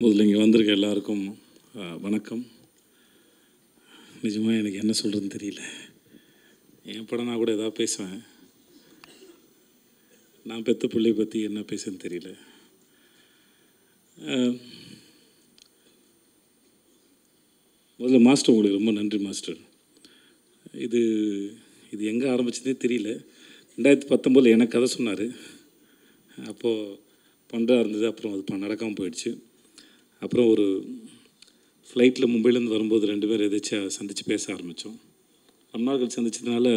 முதல்ல இங்கே வந்திருக்க எல்லாருக்கும் வணக்கம். நிஜமாக எனக்கு என்ன சொல்கிறதுன்னு தெரியல. என் படம் நான் கூட எதாவது பேசுவேன். நான் பெற்ற பிள்ளையை பற்றி என்ன பேசுன்னு தெரியல. முதல்ல மாஸ்டர், உங்களுக்கு ரொம்ப நன்றி மாஸ்டர். இது எங்கே ஆரம்பிச்சதே தெரியல. 2019 எனக்கு கதை சொன்னார். அப்போது பண்ணுறா இருந்தது. அப்புறம் அது நடக்காமல் போயிடுச்சு. அப்புறம் ஒரு ஃப்ளைட்டில் மும்பையிலேருந்து வரும்போது 2 பேர் எதாச்சும் சந்தித்து பேச ஆரம்பித்தோம். ரொம்ப நாட்கள் சந்திச்சதுனால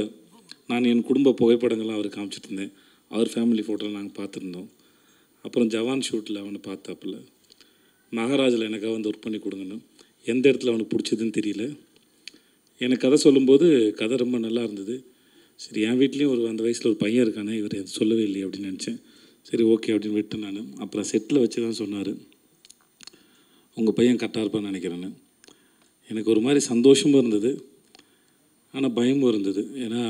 நான் என் குடும்ப புகைப்படங்கள்லாம் அவருக்கு காமிச்சிட்டு இருந்தேன். அவர் ஃபேமிலி ஃபோட்டோலாம் நாங்கள் பார்த்துருந்தோம். அப்புறம் ஜவான் ஷூட்டில் அவனை பார்த்தாப்புல. மகாராஜில் எனக்காக வந்து ஒர்க் பண்ணி கொடுங்கன்னு. எந்த இடத்துல அவனுக்கு பிடிச்சதுன்னு தெரியல. எனக்கு கதை சொல்லும்போது கதை ரொம்ப நல்லா இருந்தது. சரி, என் வீட்லேயும் அந்த வயசில் ஒரு பையன் இருக்கானே, இவர் எது சொல்லவே இல்லையே அப்படின்னு நினச்சேன். சரி, ஓகே அப்படின்னு விட்டேன் நான். அப்புறம் செட்டில் வச்சு தான் சொன்னார், உங்கள் பையன் கரெக்டாக இருப்பான்னு நினைக்கிறேன்னு. எனக்கு ஒரு மாதிரி சந்தோஷமும் இருந்தது, ஆனால் பயமும் இருந்தது. ஏன்னா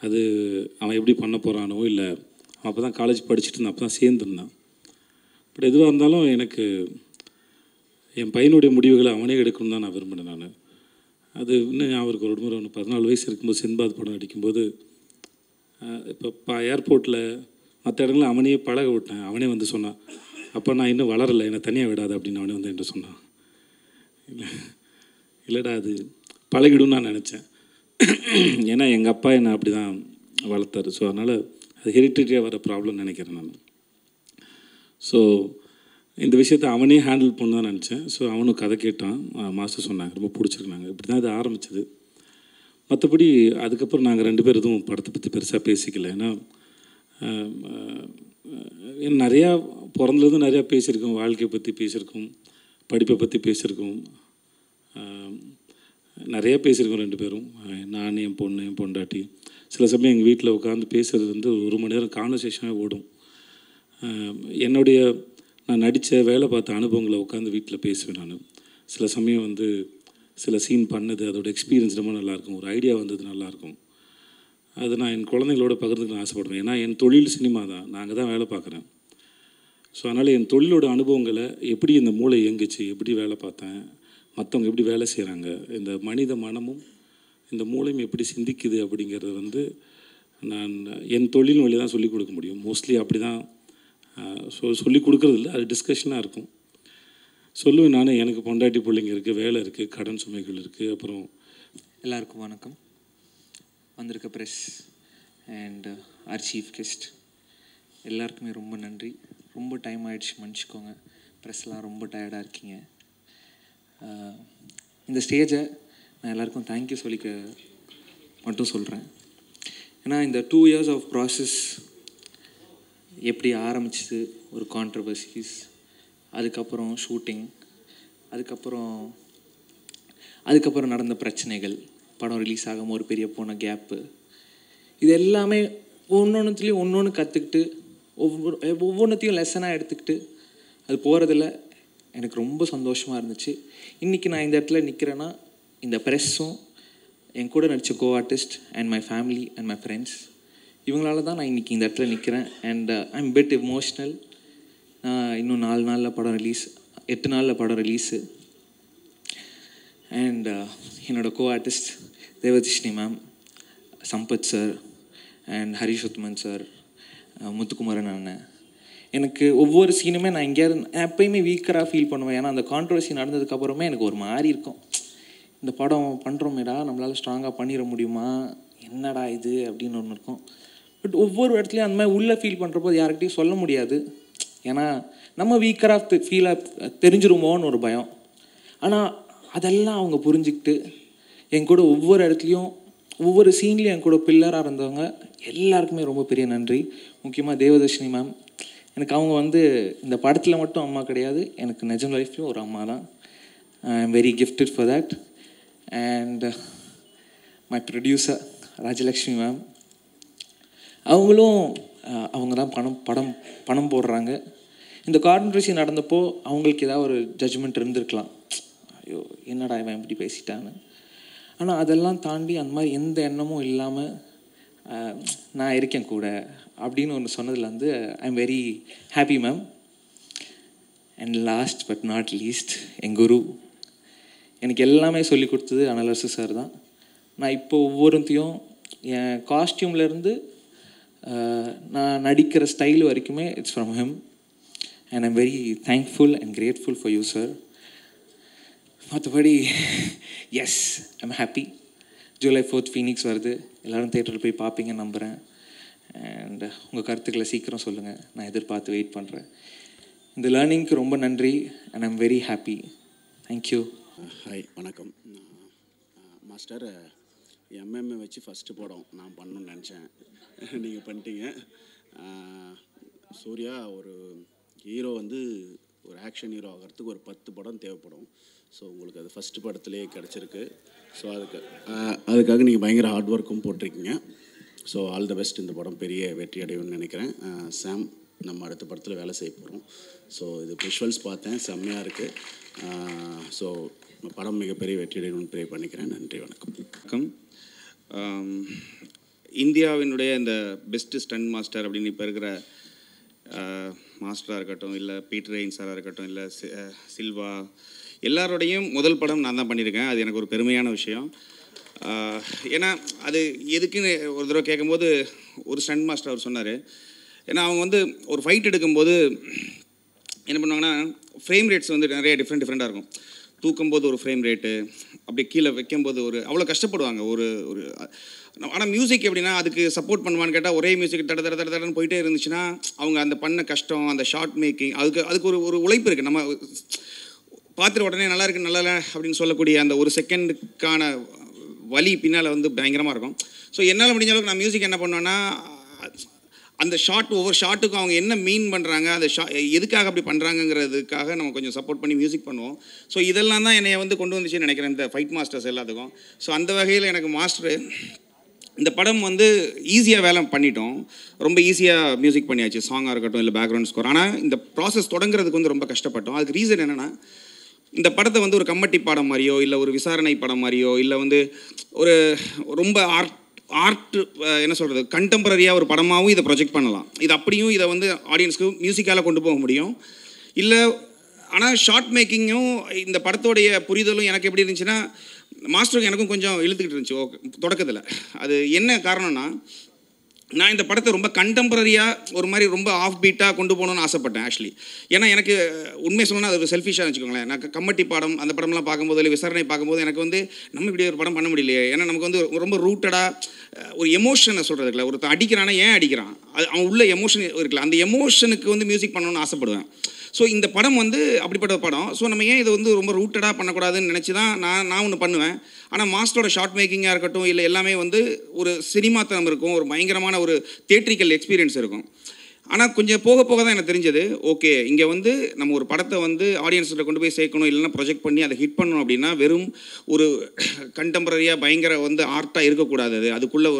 அது அவன் எப்படி பண்ண போகிறானோ, இல்லை அவன் அப்போ தான் காலேஜ் படிச்சுட்டு இருந்தான், அப்போ தான் சேர்ந்துருந்தான். பட் எதுவாக இருந்தாலும் எனக்கு என் பையனுடைய முடிவுகளை அவனே எடுக்கணும்னு தான் நான் விரும்பினேன். நான் அது இன்னும் அவருக்கு ஒரு முறை 14 வயசு இருக்கும்போது சின்பாத் படம் அடிக்கும்போது, இப்போ ஏர்போர்ட்டில் மற்ற இடங்களில் அவனையே பழக விட்டேன். அவனே வந்து சொன்னான், அப்போ நான் இன்னும் வளரலை, என்னை தனியாக விடாது அப்படின்னு அவனே வந்து என்கிட்ட சொன்னான். இல்லைடா, அது பழகிடும்னு நான் நினச்சேன். ஏன்னா எங்கள் அப்பா என்னை அப்படி தான் வளர்த்தாரு. ஸோ அதனால் அது ஹெரிட்டரியாக வர ப்ராப்ளம்னு நினைக்கிறேன் நான். ஸோ இந்த விஷயத்தை அவனே ஹேண்டில் பண்ண தான் நினச்சேன். ஸோ அவனும் கதை கேட்டான். மாஸ்டர் சொன்னாங்க, ரொம்ப பிடிச்சிருக்குனாங்க. இப்படி தான் இது ஆரம்பிச்சது. மற்றபடி அதுக்கப்புறம் நாங்கள் 2 பேர் எதுவும் படத்தை பற்றி பெருசாக பேசிக்கல. ஏன்னா நிறையா பிறந்தது நிறையா பேசியிருக்கோம். வாழ்க்கையை பற்றி பேசியிருக்கோம், படிப்பை பற்றி பேசியிருக்கோம், நிறையா பேசியிருக்கோம் 2 பேரும். நான், என் பொண்ணு, என் பொண்டாட்டி. சில சமயம் எங்கள் வீட்டில் உட்காந்து பேசுகிறது வந்து 1 மணி நேரம் கான்வர்சேஷனாக ஓடும். நான் நடித்த வேலை பார்த்த அனுபவங்களை உட்காந்து வீட்டில் பேசுவேன் நான். சில சமயம் வந்து சில சீன் பண்ணது, அதோடய எக்ஸ்பீரியன்ஸ் ரொம்ப நல்லாயிருக்கும். ஒரு ஐடியா வந்தது நல்லாயிருக்கும். அது நான் என் குழந்தைங்களோட பகிர்ந்துக்க ஆசைப்படுவேன். ஏன்னா என் தொழில் சினிமா தான், நாங்கள் தான் வேலை பார்க்குறேன். ஸோ அதனால் என் தொழிலோட அனுபவங்களை, எப்படி இந்த மூளை இயங்குச்சு, எப்படி வேலை பார்த்தேன், மற்றவங்க எப்படி வேலை செய்கிறாங்க, இந்த மனித மனமும் இந்த மூளையும் எப்படி சிந்திக்குது அப்படிங்கிறது வந்து நான் என் தொழில் வழி தான் சொல்லிக் கொடுக்க முடியும். மோஸ்ட்லி அப்படி தான் சொல்லிக் கொடுக்குறது இல்லை, அது டிஸ்கஷனாக இருக்கும். சொல்லுவேன் நான், எனக்கு பொண்டாட்டி பிள்ளைங்க இருக்குது, வேலை இருக்குது, கடன் சுமைகள் இருக்குது. அப்புறம் எல்லாருக்கும் வணக்கம். வந்திருக்க press and our chief guest எல்லாருக்குமே ரொம்ப நன்றி. ரொம்ப டைம் ஆகிடுச்சு, மன்னிச்சிக்கோங்க. ப்ரெஸ்லாம் ரொம்ப டயர்டாக இருக்கீங்க. இந்த ஸ்டேஜை நான் எல்லாருக்கும் தேங்க்யூ சொல்லிக்க மட்டும் சொல்கிறேன். ஏன்னா இந்த 2 years ஆஃப் ப்ராசஸ் எப்படி ஆரம்பிச்சிது, ஒரு கான்ட்ரவர்சிஸ், அதுக்கப்புறம் ஷூட்டிங், அதுக்கப்புறம் நடந்த பிரச்சனைகள், படம் ரிலீஸ் ஆகாமல் ஒரு பெரிய போன கேப்பு, இது எல்லாமே ஒவ்வொன்றுத்துலேயும் ஒன்று கற்றுக்கிட்டு ஒவ்வொன்றுத்தையும் லெசனாக எடுத்துக்கிட்டு அது போகிறதில் எனக்கு ரொம்ப சந்தோஷமாக இருந்துச்சு. இன்றைக்கி நான் இந்த இடத்துல நிற்கிறேன்னா, இந்த ப்ரெஸ்ஸும் என் கூட நடித்த co artist and my family and my friends, இவங்களால தான் நான் இன்றைக்கி இந்த இடத்துல நிற்கிறேன். And I am bit emotional. இன்னும் 4 நாளில் படம் ரிலீஸ், 8 நாளில் படம் ரிலீஸு. அண்ட் என்னோடய co artist Devathishni ma'am, Sampath sir and Harish Uthman sir, Muthukumaran அண்ணன். எனக்கு ஒவ்வொரு சீனுமே நான் எங்கேயாவது எப்போயுமே வீக்கராக ஃபீல் பண்ணுவேன். ஏன்னா அந்த கான்ட்ரவர்சி நடந்ததுக்கப்புறமே எனக்கு ஒரு மாதிரி இருக்கும், இந்த படம் பண்ணுறோமேடா, நம்மளால் ஸ்ட்ராங்காக பண்ணிட முடியுமா, என்னடா இது அப்படின்னு ஒன்று இருக்கும். பட் ஒவ்வொரு இடத்துலையும் அந்த மாதிரி உள்ளே ஃபீல் பண்ணுறப்போ யார்கிட்டையும் சொல்ல முடியாது. ஏன்னா நம்ம வீக்கராக ஃபீலாக தெரிஞ்சிருமோன்னு ஒரு பயம். ஆனால் அதெல்லாம் அவங்க புரிஞ்சுக்கிட்டு என் கூட ஒவ்வொரு இடத்துலையும் ஒவ்வொரு சீன்லேயும் என் கூட பில்லராக இருந்தவங்க எல்லாருக்குமே ரொம்ப பெரிய நன்றி. முக்கியமாக தேவதர்ஷினி மேம். எனக்கு அவங்க வந்து இந்த படத்தில் மட்டும் அம்மா கிடையாது, எனக்கு நிஜம் லைஃப்லையும் ஒரு அம்மா தான். ஐ am very gifted for that. And my producer Rajalakshmi ma'am, அவங்க தான் பணம் போடுறாங்க. இந்த கான்ட்ரவர்சி நடந்தப்போ அவங்களுக்கு ஏதாவது ஒரு ஜட்ஜ்மெண்ட் இருந்திருக்கலாம், ஐயோ என்னடா இவன் இப்படி பேசிட்டான்னு. ஆனால் அதெல்லாம் தாண்டி அந்த மாதிரி எந்த எண்ணமும் இல்லாமல் நான் இருக்கேன் கூட அப்படின்னு ஒன்று சொன்னதில் வந்து I am very happy ma'am. And last but not least என் குரு. எனக்கு எல்லாமே சொல்லி கொடுத்தது அனலரசு சார் தான். நான் இப்போ ஒவ்வொருத்தையும் என் காஸ்டியூம்லேருந்து நான் நடிக்கிற ஸ்டைல் வரைக்குமே it's from him. And I'm very thankful and grateful for you sir. மற்றபடி yes I'm happy. July 4th Phoenix வருது. எல்லோரும் தேட்டரில் போய் பார்ப்பீங்கன்னு நம்புகிறேன். அண்ட் உங்கள் கருத்துக்களை சீக்கிரம் சொல்லுங்கள். நான் எதிர்பார்த்து வெயிட் பண்ணுறேன். இந்த லேர்னிங்க்கு ரொம்ப நன்றி. And I'm very happy. Thank you. Hi, வணக்கம் மாஸ்டர். எம்எம்ஏ வச்சு ஃபஸ்ட்டு படம் நான் பண்ணணும்னு நினச்சேன், நீங்கள் பண்ணிட்டீங்க. சூர்யா ஒரு ஹீரோ வந்து ஒரு ஆக்ஷன் ஹீரோ ஆகிறதுக்கு ஒரு 10 படம் தேவைப்படும். ஸோ உங்களுக்கு அது ஃபஸ்ட்டு படத்துலேயே கிடச்சிருக்கு. ஸோ அதுக்காக நீங்கள் பயங்கர ஹார்ட் ஒர்க்கும் போட்டிருக்கீங்க. So all the best. இந்த படம் பெரிய வெற்றி அடையும்னு நினைக்கிறேன். சாம், நம்ம அடுத்த படத்தில் வேலை செய்ய போகிறோம். ஸோ இது விஷுவல்ஸ் பார்த்தேன், செம்மையாக இருக்குது. ஸோ படம் மிகப்பெரிய வெற்றி அடையணும்னு ப்ரே பண்ணிக்கிறேன். நன்றி, வணக்கம். வணக்கம். இந்தியாவினுடைய இந்த பெஸ்ட்டு ஸ்டண்ட் மாஸ்டர் அப்படின்னு இப்போ இருக்கிற மாஸ்டராக இருக்கட்டும், இல்லை பீட்டர் ரெயின் சாராக இருக்கட்டும், இல்லை சில்வா, எல்லாரோடையும் முதல் படம் நான் தான் பண்ணியிருக்கேன். அது எனக்கு ஒரு பெருமையான விஷயம். ஏன்னா அது எதுக்குன்னு ஒரு தடவை கேட்கும்போது ஒரு ஸ்டண்ட் மாஸ்டர் அவர் சொன்னார். ஏன்னா அவங்க வந்து ஒரு ஃபைட் எடுக்கும்போது என்ன பண்ணுவாங்கன்னா, ஃப்ரேம் ரேட்ஸ் வந்து நிறைய டிஃப்ரெண்ட்டாக இருக்கும். தூக்கும்போது ஒரு ஃப்ரேம் ரேட்டு, அப்படியே கீழே வைக்கும்போது அவ்வளோ கஷ்டப்படுவாங்க. ஒரு ஆனால் மியூசிக் எப்படின்னா அதுக்கு சப்போர்ட் பண்ணுவான்னு கேட்டால் ஒரே மியூசிக் தடன்னு போயிட்டே இருந்துச்சுன்னா அவங்க அந்த பண்ண கஷ்டம், அந்த ஷார்ட் மேக்கிங், அதுக்கு ஒரு உழைப்பு இருக்குது. நம்ம பார்த்துட்டு உடனே நல்லா இருக்கு நல்லா இல்லை அப்படின்னு சொல்லக்கூடிய அந்த ஒரு செகண்டுக்கான வலி பின்னால் வந்து பயங்கரமாக இருக்கும். ஸோ என்னால் முடிஞ்ச அளவுக்கு நான் மியூசிக் என்ன பண்ணுவேன்னா, அந்த ஒவ்வொரு ஷாட்டுக்கும் அவங்க என்ன மீன் பண்ணுறாங்க, அந்த எதுக்காக அப்படி பண்ணுறாங்கங்கிறதுக்காக நம்ம கொஞ்சம் சப்போர்ட் பண்ணி மியூசிக் பண்ணுவோம். ஸோ இதெல்லாம் தான் என்னை வந்து கொண்டு வந்துச்சுன்னு நினைக்கிறேன் இந்த ஃபைட் மாஸ்டர்ஸ் எல்லாத்துக்கும். ஸோ அந்த வகையில் எனக்கு மாஸ்டரு இந்த படம் வந்து ஈஸியாக வேலை பண்ணிட்டோம். ரொம்ப ஈஸியாக மியூசிக் பண்ணியாச்சு, சாங்காக இருக்கட்டும் இல்லை பேக்ரவுண்ட் ஸ்கோர். ஆனால் இந்த ப்ராசஸ் தொடங்குறதுக்கு வந்து ரொம்ப கஷ்டப்பட்டோம். அதுக்கு ரீசன் என்னென்னா, இந்த படத்தை வந்து ஒரு கம்மட்டி படம் மாதிரியோ இல்லை ஒரு விசாரணை படம் மாதிரியோ இல்லை வந்து ஒரு ரொம்ப ஆர்ட் என்ன சொல்கிறது கண்டெம்பரரியாக ஒரு படமாகவும் இதை ப்ரொஜெக்ட் பண்ணலாம். இது அப்படியும் இதை வந்து ஆடியன்ஸ்க்கு மியூசிக்கால் கொண்டு போக முடியும். இல்லை ஆனால் ஷார்ட் மேக்கிங்கும் இந்த படத்தோடைய புரிதலும் எனக்கு எப்படி இருந்துச்சுன்னா, மாஸ்டருக்கு எனக்கும் கொஞ்சம் இழுத்துக்கிட்டு இருந்துச்சு தொடக்கத்தில். அது என்ன காரணம்னா, நான் இந்த படத்தை ரொம்ப கண்டெம்பரரியாக ஒரு மாதிரி ரொம்ப ஆஃப் பீட்டாக கொண்டு போகணுன்னு ஆசைப்பட்டேன் ஆக்சுவலி. ஏன்னா எனக்கு உண்மையை சொல்லணும்னா அது ஒரு செல்ஃபிஷாக வச்சுக்கோங்களேன். நான் கம்மட்டி படம் அந்த படம்லாம் பார்க்கும்போது இல்லை விசாரணை பார்க்கும்போது எனக்கு வந்து நம்ம இப்படி ஒரு படம் பண்ண முடியலையே. ஏன்னா நமக்கு வந்து ரொம்ப ரூட்டடாக ஒரு எமோஷனை சொல்கிறதுக்குல ஒருத்தன் அடிக்கிறானா ஏன் அடிக்கிறான், அது அவன் உள்ள எமோஷன் இருக்குல்ல, அந்த எமோஷனுக்கு வந்து மியூசிக் பண்ணணும்னு ஆசைப்படுவேன். ஸோ இந்த படம் வந்து அப்படிப்பட்ட படம். ஸோ நம்ம ஏன் இதை வந்து ரொம்ப ரூட்டடாக பண்ணக்கூடாதுன்னு நினச்சி தான் நான் ஒன்று பண்ணுவேன். ஆனால் மாஸ்டரோட ஷார்ட் மேக்கிங்காக இருக்கட்டும் இல்லை எல்லாமே வந்து ஒரு சினிமாத்தனம் இருக்கும், ஒரு பயங்கரமான ஒரு தியேட்ரிக்கல் எக்ஸ்பீரியன்ஸ் இருக்கும். ஆனால் கொஞ்சம் போக போக தான் எனக்கு தெரிஞ்சது, ஓகே இங்கே வந்து நம்ம ஒரு படத்தை வந்து ஆடியன்ஸில் கொண்டு போய் சேர்க்கணும், இல்லைன்னா ப்ரொஜெக்ட் பண்ணி அதை ஹிட் பண்ணணும் அப்படின்னா வெறும் ஒரு கண்டெம்பரரியாக பயங்கர வந்து ஆர்ட்டாக இருக்கக்கூடாது. அதுக்குள்ளே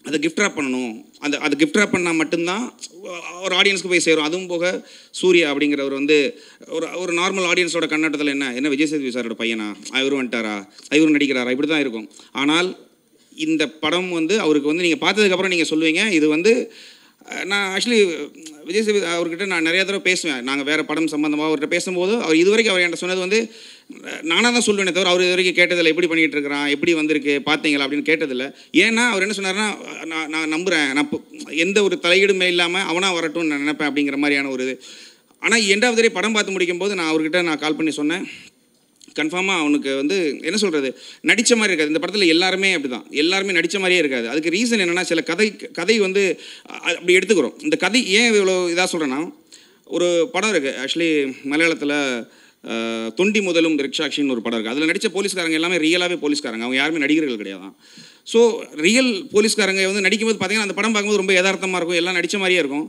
அதை கிஃப்ட் ராப் பண்ணணும். அது கிஃப்ட் ராப் பண்ணால் மட்டும்தான் ஒரு ஆடியன்ஸ்க்கு போய் சேரும். அதுவும் போக சூர்யா அப்படிங்கிறவர் வந்து ஒரு நார்மல் ஆடியன்ஸோட கண்ணோட்டத்தில் என்ன விஜய் சேதுபதி சாரோட பையனா, இவரும் வந்துட்டாரா, இவரும் நடிக்கிறாரா, இப்படி தான் இருக்கும். ஆனால் இந்த படம் வந்து அவருக்கு வந்து நீங்கள் பார்த்ததுக்கப்புறம் நீங்கள் சொல்லுவீங்க, இது வந்து நான் ஆக்சுவலி விஜய் சேதுபதி அவர்கிட்ட நான் நிறையா தடவை பேசுவேன். நாங்கள் வேறு படம் சம்மந்தமாக அவர்கிட்ட பேசும்போது அவர் இதுவரைக்கும் அவர் என்கிட்ட சொன்னது வந்து நானாக தான் சொல்லுவேனே தவிர அவர் இது வரைக்கும் கேட்டதில்லை, எப்படி பண்ணிகிட்டு இருக்கிறான், எப்படி வந்திருக்கு பார்த்தீங்களா அப்படின்னு கேட்டதில்லை. ஏன்னா அவர் என்ன சொன்னார்னா, நான் நம்புகிறேன், நான் எந்த ஒரு தலையீடுமே இல்லாமல் அவனாக வரட்டும்னு நான் நினைப்பேன் அப்படிங்கிற மாதிரியான ஒரு இது. ஆனால் எண்டாவது தடவை படம் பார்த்து முடிக்கும்போது நான் அவர்கிட்ட கால் பண்ணி சொன்னேன், கன்ஃபார்மாக அவனுக்கு வந்து என்ன சொல்கிறது நடித்த மாதிரி இருக்காது. இந்த படத்தில் எல்லாருமே அப்படி தான், எல்லாருமே நடித்த மாதிரியே இருக்காது. அதுக்கு ரீசன் என்னென்னா, சில கதை வந்து அப்படி எடுத்துக்கிறோம். இந்த கதை ஏன் இவ்வளோ இதாக சொல்கிறேன்னா, ஒரு படம் இருக்குது ஆக்சுவலி மலையாளத்தில் தொண்டி முதலும் ரிக்ஷாக்ஷின்னு ஒரு படம் இருக்குது. அதில் நடித்த போலீஸ்காரங்க எல்லாமே ரியலாகவே போலீஸ்காரங்க, அவங்க யாருமே நடிகர்கள் கிடையாது. ஸோ ரியல் போலீஸ்காரங்க வந்து நடிக்கும்போது பார்த்தீங்கன்னா அந்த படம் பார்க்கும்போது ரொம்ப யதார்த்தமாக இருக்கும், எல்லாம் நடித்த மாதிரியே இருக்கும்.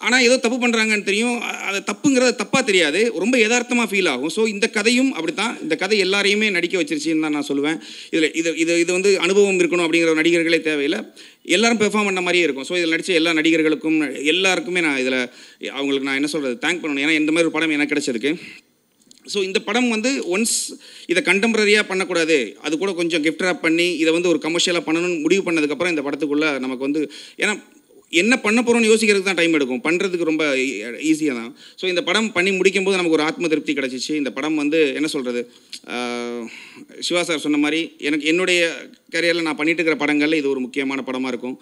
ஆனால் ஏதோ தப்பு பண்ணுறாங்கன்னு தெரியும், அது தப்புங்கிறது தப்பாக தெரியாது, ரொம்ப யதார்த்தமாக ஃபீல் ஆகும். ஸோ இந்த கதையும் அப்படி தான், இந்த கதை எல்லாரையுமே நடிக்க வச்சிருச்சுன்னு தான் நான் சொல்லுவேன். இது வந்து அனுபவம் இருக்கணும் அப்படிங்கிற நடிகர்களே தேவையில்லை, எல்லாரும் பெர்ஃபார்ம் பண்ண மாதிரியே இருக்கும். ஸோ இதில் நடித்த எல்லா நடிகர்களுக்கும் எல்லாருக்குமே நான் இதில் அவங்களுக்கு நான் என்ன சொல்கிறது தேங்க் பண்ணணும். ஏன்னா இந்த மாதிரி ஒரு படம் எனக்கு கிடைச்சதுக்கு. ஸோ இந்த படம் வந்து ஒன்ஸ் இதை கண்டெம்பரரியாக பண்ணக்கூடாது, அது கூட கொஞ்சம் கிஃப்ட் ராப் பண்ணி இதை வந்து ஒரு கமர்ஷியலாக பண்ணணும்னு முடிவு பண்ணதுக்கப்புறம் இந்த படத்துக்குள்ளே நமக்கு வந்து, ஏன்னா என்ன பண்ண போகிறோம்னு யோசிக்கிறதுக்கு தான் டைம் எடுக்கும், பண்ணுறதுக்கு ரொம்ப ஈஸியாக தான். ஸோ இந்த படம் பண்ணி முடிக்கும்போது நமக்கு ஒரு ஆத்ம திருப்தி கிடச்சிச்சு. இந்த படம் வந்து என்ன சொல்கிறது, சிவா சார் சொன்ன மாதிரி எனக்கு என்னுடைய கரியரில் நான் பண்ணிட்டு இருக்கிற படங்களில் இது ஒரு முக்கியமான படமாக இருக்கும்.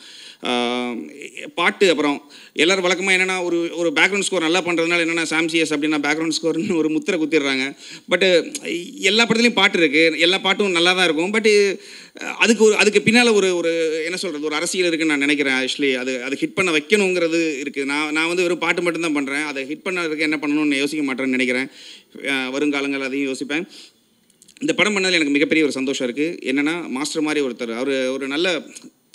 பாட்டு அப்புறம் எல்லோரும் வழக்கமாக என்னென்னா ஒரு பேக்ரவுண்ட் ஸ்கோர் நல்லா பண்ணுறதுனால என்னென்னா சாம்சிஎஸ் அப்படின்னா பேக்ரவுண்ட் ஸ்கோர்னு ஒரு முத்திரை குத்திடுறாங்க. பட்டு எல்லா படத்துலையும் பாட்டு இருக்குது, எல்லா பாட்டும் நல்லா தான் இருக்கும். பட்டு அதுக்கு பின்னால் ஒரு என்ன சொல்கிறது, ஒரு அரசியல் இருக்குதுன்னு நான் நினைக்கிறேன். ஆக்சுவலி அது ஹிட் பண்ண வைக்கணுங்கிறது இருக்குது. நான் வந்து வெறும் பாட்டு மட்டும்தான் பண்ணுறேன், அதை ஹிட் பண்ணதுக்கு என்ன பண்ணணும்னு யோசிக்க மாட்டேன்னு நினைக்கிறேன். வருங்காலங்கள் அதையும் யோசிப்பேன். இந்த படம் பண்ணதில் எனக்கு மிகப்பெரிய ஒரு சந்தோஷம் இருக்குது. என்னென்னா மாஸ்டர் மாதிரி ஒருத்தர், அவர் ஒரு நல்ல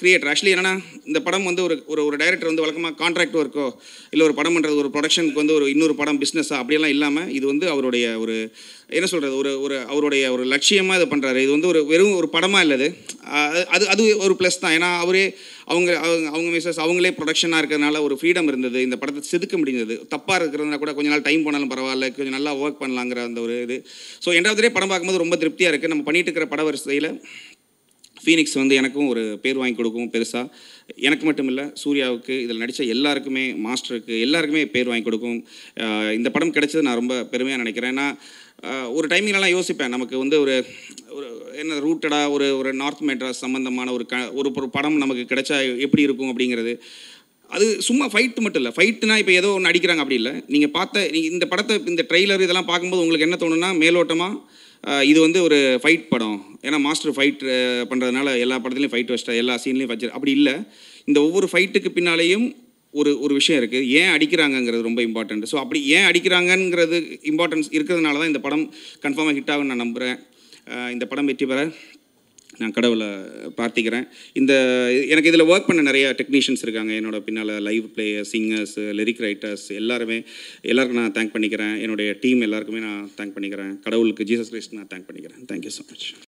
கிரியேட்டர். ஆக்சுவலி என்னென்னா இந்த படம் வந்து ஒரு டைரக்டர் வந்து வழக்கமாக கான்ட்ராக்ட் ஒர்க்கோ இல்லை ஒரு படம் பண்ணுறது ஒரு ப்ரொடக்ஷனுக்கு வந்து ஒரு இன்னொரு படம் பிஸ்னஸாக அப்படியெல்லாம் இல்லாமல் இது வந்து அவருடைய ஒரு என்ன சொல்கிறது, அவருடைய ஒரு லட்சியமாக இதை பண்ணுறாரு. இது வந்து வெறும் ஒரு படமாக இல்லது, அது ஒரு ப்ளஸ் தான். ஏன்னா அவங்க மிஸ்ஸஸ் அவங்களே ப்ரொடக்ஷனாக இருக்கிறதுனால ஒரு ஃப்ரீடம் இருந்தது, இந்த படத்தை செதுக்க முடிஞ்சது. தப்பாக இருக்கிறதுனா கூட கொஞ்சம் நாள் டைம் போனாலும் பரவாயில்ல, கொஞ்சம் நல்லா ஒர்க் பண்ணலாங்கிற அந்த ஒரு இது. ஸோ ரெண்டாவது படம் பார்க்கும்போது ரொம்ப திருப்தியாக இருக்குது. நம்ம பண்ணிட்டு இருக்கிற பட வரிசையில் ஃபீனிக்ஸ் வந்து எனக்கும் ஒரு பேர் வாங்கி கொடுக்கும் பெருசாக. எனக்கு மட்டும் இல்லை, சூர்யாவுக்கு, இதில் நடித்த எல்லாருக்குமே, மாஸ்டருக்கு எல்லாருக்குமே பேர் வாங்கி கொடுக்கும். இந்த படம் கிடைச்சது நான் ரொம்ப பெருமையாக நினைக்கிறேன். ஏன்னா ஒரு டைமிங்லலாம் யோசிப்பேன், நமக்கு வந்து ஒரு என்ன ரூட்டடாக ஒரு நார்த் மெட்ராஸ் சம்மந்தமான ஒரு படம் நமக்கு கிடைச்சா எப்படி இருக்கும் அப்படிங்கிறது. அது சும்மா ஃபைட்டு மட்டும் இல்லை, ஃபைட்டுனா இப்போ ஏதோ ஒன்று அடிக்கிறாங்க அப்படி இல்லை. நீங்கள் இந்த படத்தை, இந்த ட்ரெய்லர் இதெல்லாம் பார்க்கும்போது உங்களுக்கு என்ன தோணுன்னா, மேலோட்டமாக இது வந்து ஒரு ஃபைட் படம், ஏன்னா மாஸ்டர் ஃபைட் பண்ணுறதுனால எல்லா படத்துலையும் ஃபைட் வச்சிட்டா, எல்லா சீன்லேயும் வச்சு அப்படி இல்லை. இந்த ஒவ்வொரு ஃபைட்டுக்கு பின்னாலேயும் ஒரு விஷயம் இருக்குது. ஏன் அடிக்கிறாங்கங்கிறது ரொம்ப இம்பார்ட்டண்ட். ஸோ அப்படி ஏன் அடிக்கிறாங்கங்கிறது இம்பார்ட்டன்ஸ் இருக்கிறதுனால தான் இந்த படம் கன்ஃபார்மாக ஹிட் ஆகும்னு நான் நம்புகிறேன். இந்த படம் வெற்றி பெற நான் கடவுளை பிரார்த்திக்கிறேன். எனக்கு இதில் ஒர்க் பண்ண நிறைய டெக்னீஷியன்ஸ் இருக்காங்க என்னோட பின்னால், live player, singers, lyric writers, எல்லாருக்கும் நான் தேங்க் பண்ணிக்கிறேன். என்னுடைய டீம் எல்லாருக்குமே நான் தேங்க் பண்ணிக்கிறேன். கடவுளுக்கு, ஜீசஸ் கிரைஸ்ட் நான் தேங்க் பண்ணிக்கிறேன். Thank you so much.